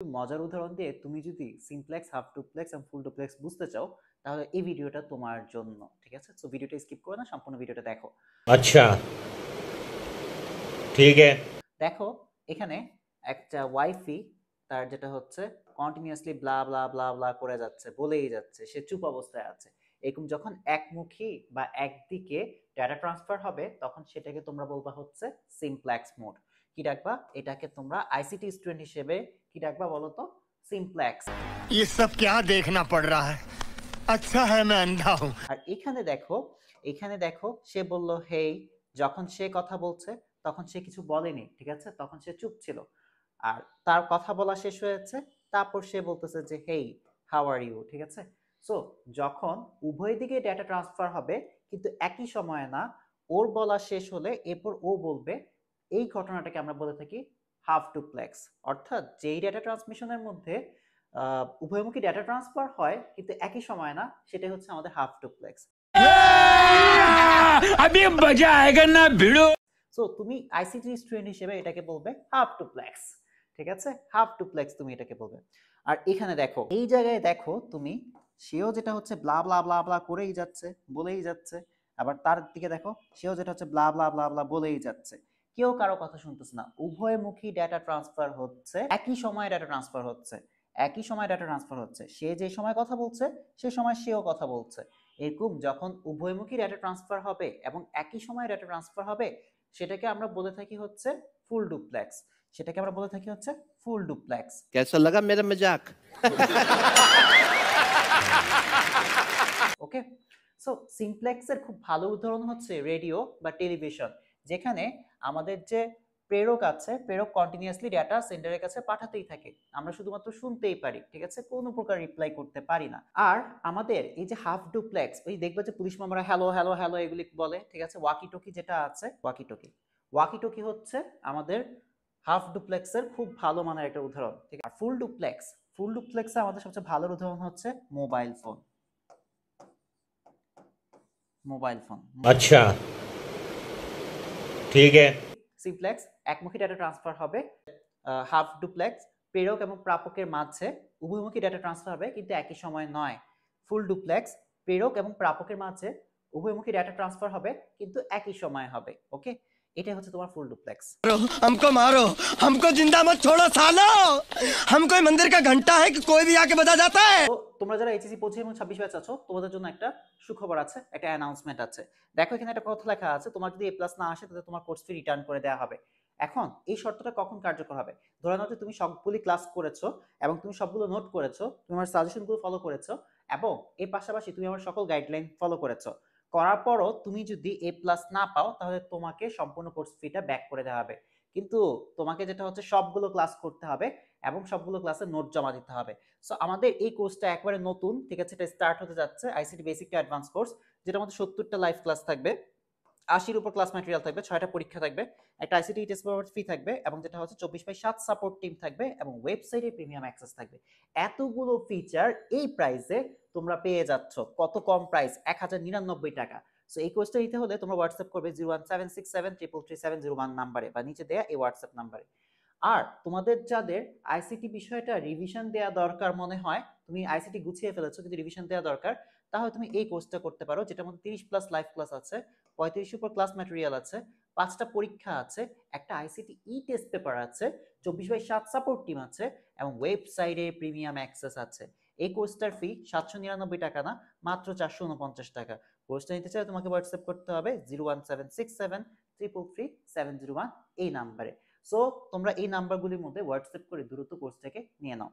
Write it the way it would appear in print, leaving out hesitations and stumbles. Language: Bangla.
মজার উদাহরণ দিয়ে তুমি যদি সিমপ্লেক্স, হাফ ডুপ্লেক্স এবং ফুল ডুপ্লেক্স বুঝতে চাও তাহলে এই ভিডিওটা তোমার জন্য, ঠিক আছে? সো ভিডিওটা স্কিপ করো না, সম্পূর্ণ ভিডিওটা দেখো। আচ্ছা ঠিক আছে। দেখো এখানে একটা ওয়াইফি তার যেটা হচ্ছে কন্টিনিউয়াসলি ব্লা ব্লা ব্লা ব্লা করে যাচ্ছে, বলেই যাচ্ছে, সে চুপ অবস্থায় আছে। এরকম যখন একমুখী বা একদিকে ডাটা ট্রান্সফার হবে তখন সেটাকে তোমরা বলবা হচ্ছে সিমপ্লেক্স মোড। কি ডাকবা এটাকে তোমরা? আইসিটি স্টুডেন্ট হিসেবে কি ডাকবা বলো তো? সিমপ্লেক্স। ये सब क्या देखना पड़ रहा है? अच्छा है मैं अंधा हूं। আর এখানে দেখো সে বলল হেই, যখন সে কথা বলছে তখন সে কিছু বলেনি, ঠিক আছে? তখন সে চুপ ছিল। আর তার কথা বলা শেষ হয়েছে, তারপর সে বলতেছে যে হেই, হাউ আর ইউ, ঠিক আছে? সো যখন উভয় দিকে ডেটা ট্রান্সফার হবে কিন্তু একই সময়ে না, ওর বলা শেষ হলে এরপর ও বলবে, এই ঘটনাটাকে আমরা বলে থাকি হাফ ডুপ্লেক্স। অর্থাৎ যেই ডেটা ট্রান্সমিশনের মধ্যে উভয়মুখী ডেটা ট্রান্সফার হয় কিন্তু একই সময় না, সেটাই হচ্ছে আমাদের হাফ ডুপ্লেক্স। अभी मजा आएगा ना भिड़ो। সো তুমি আইসিটি স্টুডেন্ট হিসেবে এটাকে বলবে হাফ ডুপ্লেক্স, ঠিক আছে? হাফ ডুপ্লেক্স তুমি এটাকে বলবে। আর এখানে দেখো, এই জায়গায় দেখো তুমি, সেও যেটা হচ্ছে ব্লা ব্লা ব্লা ব্লা করেই যাচ্ছে, বলেই যাচ্ছে। আবার তার দিকে দেখো, সেও যেটা হচ্ছে ব্লা ব্লা ব্লা ব্লা বলেই যাচ্ছে। কেউ কারো কথা শুনতেছে না, উভয়মুখী ডেটা ট্রান্সফার হচ্ছে, একই সময়ে ডেটা ট্রান্সফার হচ্ছে, একই সময় ডেটা ট্রান্সফার হচ্ছে। সে যে সময় কথা বলছে সে সময় সেও কথা বলছে। এরকম যখন উভয়মুখী ডেটা ট্রান্সফার হবে এবং একই সময়ে ডেটা ট্রান্সফার হবে সেটাকে আমরা বলে থাকি হচ্ছে ফুল ডুপ্লেক্স। সেটাকে আমরা বলে থাকি হচ্ছে ফুল ডুপ্লেক্স। कैसा लगा मेरा मजाक? ওকে, সো সিমপ্লেক্সের খুব ভালো উদাহরণ হচ্ছে রেডিও বা টেলিভিশন, যেখানে আমাদের যে প্রেরক আছে, প্রেরক কন্টিনিউয়াসলি ডেটা সেন্টারের কাছে পাঠাতেই থাকে, আমরা শুধুমাত্র শুনতেই পারি, ঠিক আছে? কোনো প্রকার রিপ্লাই করতে পারি না। আর আমাদের এই যে হাফ ডুপ্লেক্স, ওই দেখবে যে পুলিশ মামলা হ্যালো হ্যালো হ্যালো এগুলি বলে, ঠিক আছে? ওয়াকি টকি যেটা আছে, ওয়াকি টকি হচ্ছে আমাদের হাফ ডুপ্লেক্সের খুব ভালো মানের একটা উদাহরণ, ঠিক আছে? আর ফুল ডুপ্লেক্সে আমাদের সবচেয়ে ভালো উদাহরণ হচ্ছে মোবাইল ফোন। अच्छा ठीक है। সিমপ্লেক্স একমুখী ডেটা ট্রান্সফার হবে, হাফ ডুপ্লেক্স প্রেরক এবং প্রাপকের মাঝে উভয়মুখী ডেটা ট্রান্সফার হবে কিন্তু একই সময় নয়। ফুল ডুপ্লেক্স প্রেরক এবং প্রাপকের মাঝে উভয়মুখী ডেটা ট্রান্সফার হবে কিন্তু একই সময় হবে। ওকে, এটাই হচ্ছে তোমার ফুল ডুপ্লেক্স। मारो हमको जिंदा मत छोड़ो सालो। हम कोई मंदिर का घंटा है कि कोई भी आके बजा जाता है। তো তোমরা যারা এইচএসসি 25 এবং 26 ব্যাচ আছো তোমাদের জন্য একটা সুখবর আছে, একটা অ্যানাউন্সমেন্ট আছে। দেখো এখানে একটা কথা লেখা আছে, তোমার যদি A+ না আসে তাহলে তোমার কোর্স ফি রিটার্ন করে দেওয়া হবে। এখন এই শর্তটা কখন কার্যকর হবে? ধরে নাও যে তুমি সবগুলি ক্লাস করেছো এবং তুমি সবগুলো নোট করেছো, তুমি আমার সাজেশনগুলো ফলো করেছো এবং এর পাশাপাশি তুমি আমার সকল গাইডলাইন ফলো করেছো। করার পরও তুমি যদি A+ না পাও তাহলে তোমাকে সম্পূর্ণ কোর্স ফিটা ব্যাক করে দেওয়া হবে। কিন্তু তোমাকে যেটা হচ্ছে সবগুলো ক্লাস করতে হবে এবং সবগুলো ক্লাসে নোট জমা দিতে হবে। সো আমাদের এই কোর্সটা একবারে নতুন, ঠিক আছে? এটা স্টার্ট হতে যাচ্ছে, ICT basic to advance course, যেটার মধ্যে 70টা লাইভ ক্লাস থাকবে, 80-র উপর ক্লাস ম্যাটেরিয়াল থাকবে, 6টা পরীক্ষা থাকবে, একটা আইসিটি টেস্ট পেপার ফি থাকবে এবং যেটা হচ্ছে 24/7 সাপোর্ট টিম থাকবে এবং ওয়েবসাইটে প্রিমিয়াম অ্যাক্সেস থাকবে। এতগুলো ফিচার এই প্রাইসে তোমরা পেয়ে যাচ্ছ। কত কম প্রাইস, 1099 টাকা। সো এই কোর্সটা নিতে হলে তোমরা হোয়াটসঅ্যাপ করবে 01767333701 নাম্বারে বা নিচে দেয়া এই হোয়াটসঅ্যাপ নাম্বারে। আর তোমাদের যাদের আইসিটি বিষয়টা রিভিশন দেওয়া দরকার মনে হয়, তুমি আইসিটি গুছিয়ে ফেলেছো কিন্তু রিভিশন দেওয়া দরকার, তাহলে তুমি এই কোর্সটা করতে পারো, যেটার মধ্যে 30+ লাইভ ক্লাস আছে, 35 উপর ক্লাস ম্যাটেরিয়াল আছে, 5টা পরীক্ষা আছে, একটা আইসিটি টেস্ট পেপার আছে, 24/7 সাপোর্ট টিম আছে এবং ওয়েবসাইটে প্রিমিয়াম অ্যাক্সেস আছে। এই কোর্সটার ফি 799 টাকা না, মাত্র 449 টাকা। কোর্সটা নিতে চাইলে তোমাকে হোয়াটসঅ্যাপ করতে হবে 01767333701 এই নাম্বারে। সো তোমরা এই নাম্বারগুলির মধ্যে হোয়াটসঅ্যাপ করে দ্রুত কোর্সটাকে নিয়ে নাও।